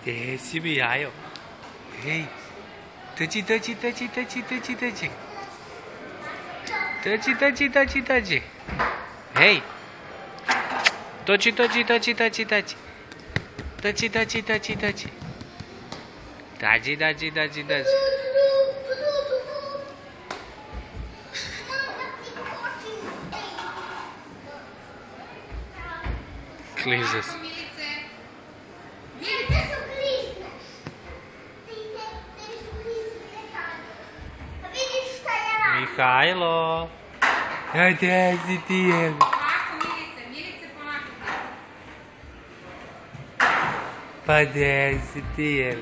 Gdje si mi jajo? Hej, trči. Trči. Hej. Toči. Tači. Kliže se. Milice su klizneš. Tebi su klizni lekani. A vidiš šta ja radim? Mihajlo. Gdje si ti jel? Polako, Milice, polako. Pa gdje si ti jel?